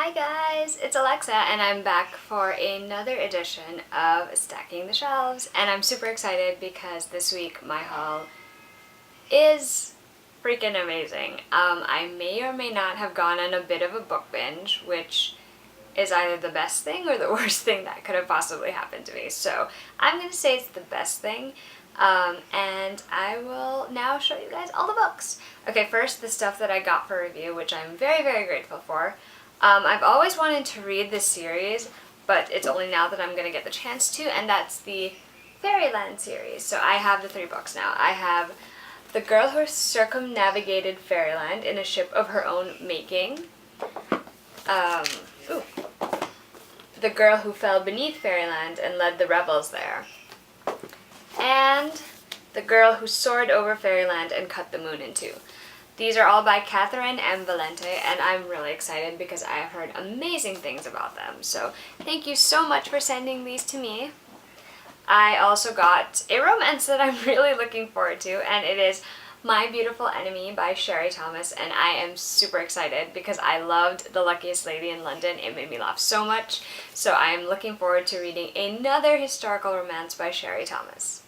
Hi guys, it's Alexa and I'm back for another edition of Stacking the Shelves, and I'm super excited because this week my haul is freaking amazing. I may or may not have gone on a bit of a book binge, which is either the best thing or the worst thing that could have possibly happened to me. So I'm going to say it's the best thing, and I will now show you guys all the books. Okay, first the stuff that I got for review, which I'm very, very grateful for. I've always wanted to read this series, but it's only now that I'm going to get the chance to, and that's the Fairyland series. So I have the 3 books now. I have The Girl Who Circumnavigated Fairyland in a Ship of Her Own Making, The Girl Who Fell Beneath Fairyland and Led the Rebels There, and The Girl Who Soared Over Fairyland and Cut the Moon in Two. These are all by Catherine M. Valente, and I'm really excited because I have heard amazing things about them. So thank you so much for sending these to me. I also got a romance that I'm really looking forward to, and it is My Beautiful Enemy by Sherry Thomas, and I am super excited because I loved The Luckiest Lady in London. It made me laugh so much, so I am looking forward to reading another historical romance by Sherry Thomas.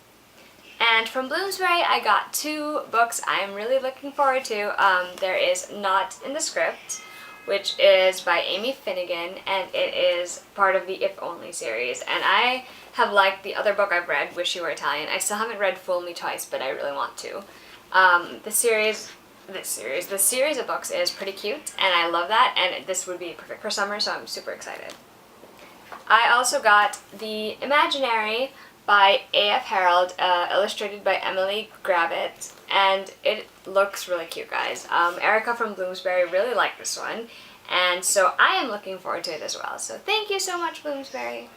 And from Bloomsbury, I got 2 books I'm really looking forward to. There is Not in the Script, which is by Amy Finnegan, and it is part of the If Only series. And I have liked the other book I've read, Wish You Were Italian. I still haven't read Fool Me Twice, but I really want to. The series of books is pretty cute, and I love that, and this would be perfect for summer, so I'm super excited. I also got The Imaginary by A.F. Harold, illustrated by Emily Gravett, and it looks really cute, guys. Erica from Bloomsbury really liked this one, and so I am looking forward to it as well. So thank you so much, Bloomsbury.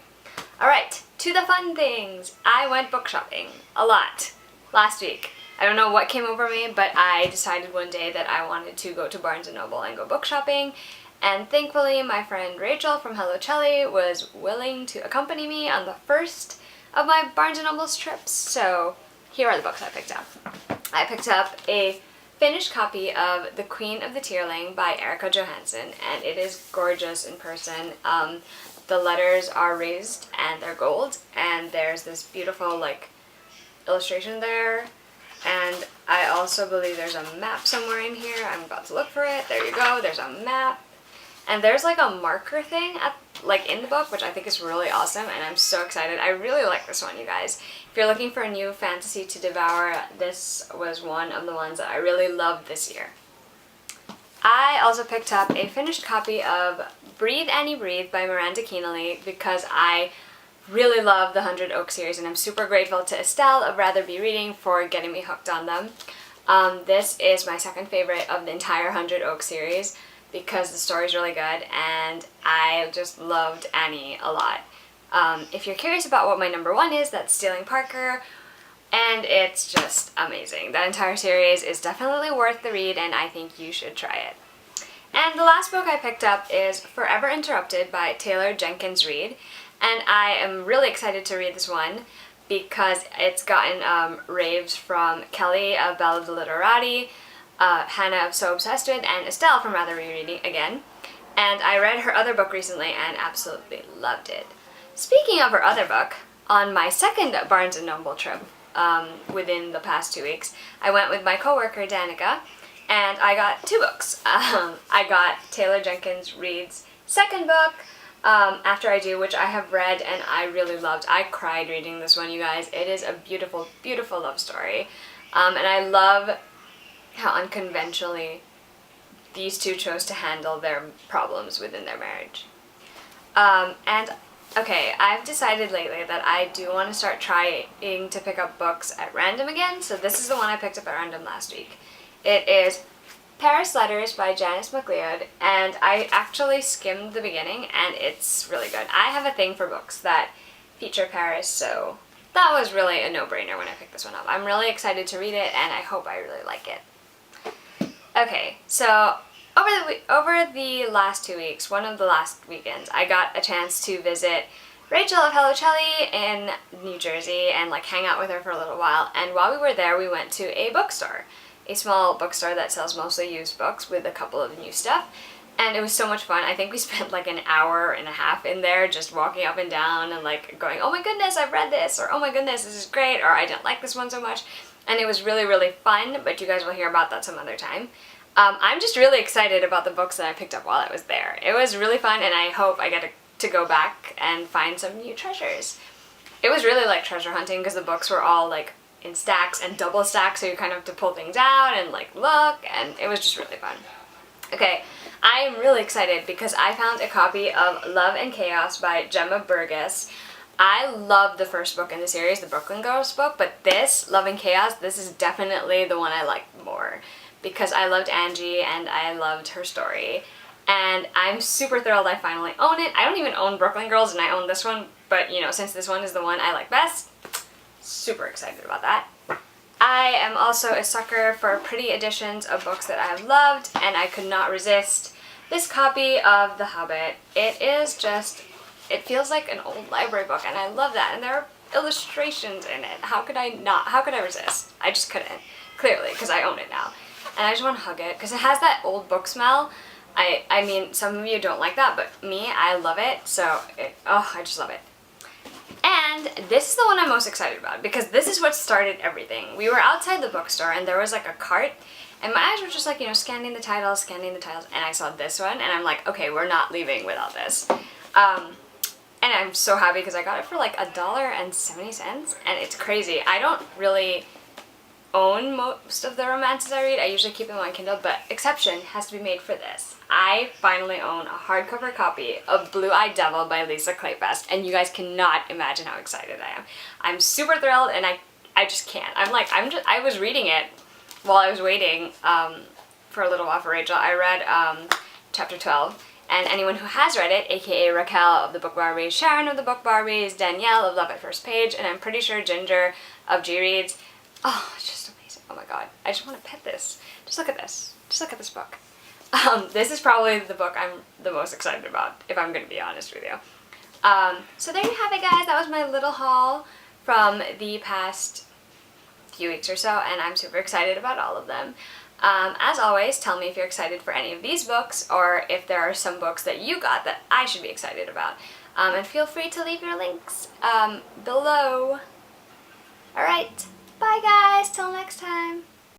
Alright, to the fun things. I went book shopping a lot last week. I don't know what came over me, but I decided one day that I wanted to go to Barnes & Noble and go book shopping, and thankfully my friend Rachel from Hello Chelly was willing to accompany me on the first of my Barnes & Noble's trips, so here are the books I picked up. I picked up a finished copy of The Queen of the Tearling by Erica Johansson, and it is gorgeous in person. The letters are raised and they're gold, and there's this beautiful illustration there, and I also believe there's a map somewhere in here. I'm about to look for it. There you go, there's a map. And there's a marker thing in the book, which I think is really awesome, and I'm so excited. I really like this one, you guys. If you're looking for a new fantasy to devour, this was one of the ones that I really loved this year. I also picked up a finished copy of Breathe Annie Breathe by Miranda Keenely because I really love the 100 Oak series, and I'm super grateful to Estelle of Rather Be Reading for getting me hooked on them. This is my second favorite of the entire 100 Oak series, because the story's really good, and I just loved Annie a lot. If you're curious about what my number 1 is, that's Stealing Parker, and it's just amazing. That entire series is definitely worth the read, and I think you should try it. And the last book I picked up is Forever Interrupted by Taylor Jenkins Reid, and I am really excited to read this one because it's gotten raves from Kelly of Bella the Literati, Hannah of So Obsessed With, and Estelle from Rather Be Reading again. And I read her other book recently and absolutely loved it. Speaking of her other book, on my second Barnes & Noble trip within the past 2 weeks, I went with my coworker Danica, and I got 2 books. I got Taylor Jenkins Reid's second book, After I Do, which I have read and I really loved. I cried reading this one, you guys. It is a beautiful, beautiful love story, and I love how unconventionally these two chose to handle their problems within their marriage. Okay, I've decided lately that I do want to start trying to pick up books at random again, so this is the one I picked up at random last week. It is Paris Letters by Janice McLeod, and I actually skimmed the beginning, and it's really good. I have a thing for books that feature Paris, so that was really a no-brainer when I picked this one up. I'm really excited to read it, and I hope I really like it. Okay, so over the last 2 weeks, one of the last weekends, I got a chance to visit Rachel of Hello Chelly in New Jersey and hang out with her for a little while. And while we were there, we went to a bookstore, a small bookstore that sells mostly used books with a couple of new stuff. And it was so much fun. I think we spent like an hour and a half in there just walking up and down and like going, oh my goodness, I've read this, or oh my goodness, this is great, or I didn't like this one so much. And it was really, really fun, but you guys will hear about that some other time. I'm just really excited about the books that I picked up while I was there. It was really fun, and I hope I get to go back and find some new treasures. It was really like treasure hunting because the books were all like in stacks and double stacks, so you kind of have to pull things out and like look, and it was just really fun. Okay, I am really excited because I found a copy of Love and Chaos by Gemma Burgess. I love the first book in the series, the Brooklyn Girls book, but this, Love and Chaos, this is definitely the one I like more because I loved Angie and I loved her story. And I'm super thrilled I finally own it. I don't even own Brooklyn Girls and I own this one, but you know, since this one is the one I like best, super excited about that. I am also a sucker for pretty editions of books that I have loved, and I could not resist this copy of The Hobbit. It is just, it feels like an old library book, and I love that, and there are illustrations in it. How could I resist? I just couldn't, clearly, because I own it now. And I just want to hug it, because it has that old book smell. I mean, some of you don't like that, but me, I love it, so, I just love it. And this is the one I'm most excited about because this is what started everything. We were outside the bookstore and there was like a cart and my eyes were just like, you know, scanning the titles, and I saw this one and I'm like, okay, we're not leaving without this. And I'm so happy because I got it for like $1.70 and it's crazy. I don't really own most of the romances I read. I usually keep them on Kindle, but exception has to be made for this. I finally own a hardcover copy of Blue-Eyed Devil by Lisa Kleypas, and you guys cannot imagine how excited I am. I'm super thrilled, and I just can't. I was reading it while I was waiting for a little while for Rachel. I read chapter 12, and anyone who has read it, aka Raquel of the Book Barbies, Sharon of the Book Barbies, Danielle of Love at First Page, and I'm pretty sure Ginger of G Reads. Oh, it's just amazing. Oh my god. I just want to pet this. Just look at this. Just look at this book. This is probably the book I'm the most excited about, if I'm going to be honest with you. So there you have it, guys. That was my little haul from the past few weeks or so, and I'm super excited about all of them. As always, tell me if you're excited for any of these books, or if there are some books that you got that I should be excited about. And feel free to leave your links below. Alright, bye guys, till next time.